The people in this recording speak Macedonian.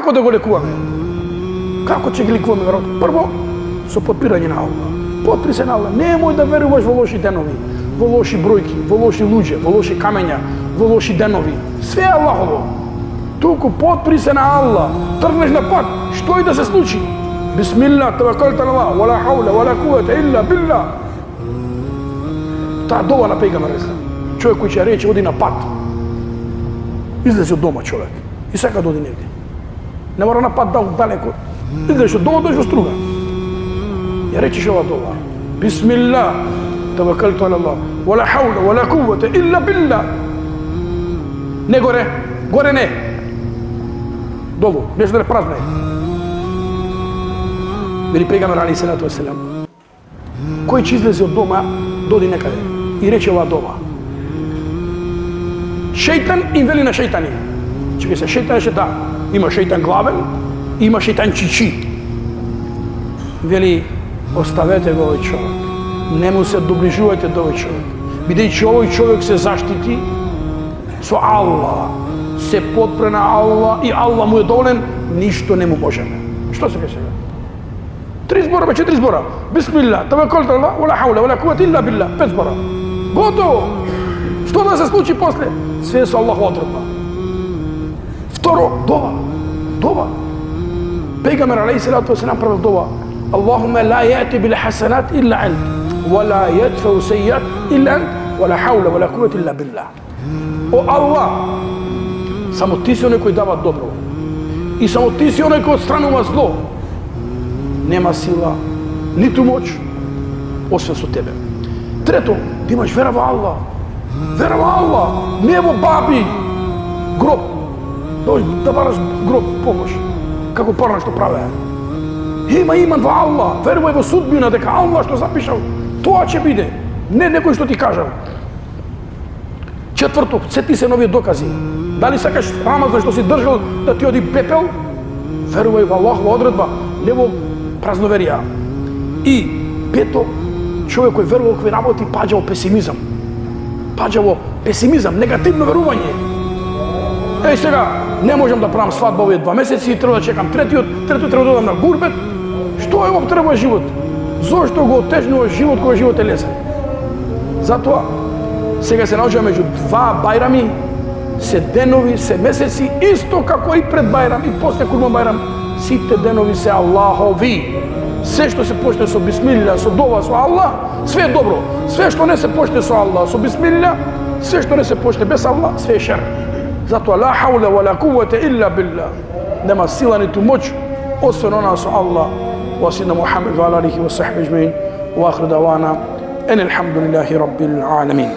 Како да го лекуваме? Како ќе ги лекуваме верот? Прво, со подпирање на Аллах. Подпри се на Аллах. Немој да веруваш во лоши денови, во лоши бројки, во лоши луѓе, во лоши камења, во лоши денови. Све е Аллахово. Туку подпри се на Аллах. Тргнеш на пат, што и да се случи. Бисмилlah, таваккалту на Аллах, вала хаула, вала куввета илла билlah. Таа дова на пејгамбер човек кој ќе рече оди на пат. Излезе од дома човек и сака да оди негде. Не мора на пат далеко. Излезеш од дома, дојдеш во струга. Ја речеш ова дова. Бисмилlah, таваккалту на Аллах, вала хаула, вала куввета илла билlah. Не горе, горе не. Долу, нешто да не празне. Вели пејгамбер алейхи салату веселам, кој ќе излезе од дома, доди некаде и рече ова дова. Шејтан им вели на шејтани. Чека се шејтан шета. Има шејтан главен, има шејтан чичи. Вели, оставете го овој човек. Не му се доближувајте до овој човек. Бидејќи овој човек се заштити со Аллах, се подпре на Аллах и Аллах му е доволен, ништо не му можеме. Што се сега? 3 збора, 4 збора. Бисмилlah, таваккалту на Аллах, вала хаула, вала куввета илла билlah. 5 збора. Готово. Што да се случи после? Све со Аллахова одредба. Второ, дова. Дова. Пејгамбер алейхи салату веселам правил дова. Аллахуме ла јати бил хасанат илла ант, вала јадфау сејјат илла ант, вала хаула, вала куввета илла билlah. О Аллах, само ти си оној кој дава добро. И само ти си оној кој отстранува зло. Нема сила, ниту моќ, освен со тебе. Трето, да имаш вера во Аллах. Вера во Аллах, не во баби, гроб. Да бараш гроб помош, како порано што правеа. Има иман во Аллах, верувај во судбина, дека Аллах што запишал, тоа ќе биде. Не некој што ти кажал. Четврто, сети се нови докази. Дали сакаш Рамазан што си држал да ти оди пепел? Верувај во Аллахова одредба, не во празноверија. И пето, човек кој верува во овакви работи паѓа во песимизам. Паѓа во песимизам, негативно верување. Еј сега, не можам да правам свадба овие 2 месеци, треба да чекам трето треба да одам на гурбет. Што е оптребува живот? Зошто го отежнува живот кога живот е лесен? Затоа, сега се наоѓаме меѓу 2 бајрами, се денови, се месеци, исто како и пред бајрам и после Курбан бајрам, сите денови се Аллахови. Се што се почне со бисмилlah, со дова, со Аллах, све е добро. Све што не се почне со Аллах, со бисмилlah, све што не се почне без Аллах, све е шер. Затоа ла хаула вала куввета илла билlah. Нема сила ниту моќ, освен она со Аллах. Wa sayyidina Muhammad wa alihi wa sahbihi ajma'in. Wa akhiru da'wana an alhamdulillahi rabbil alamin.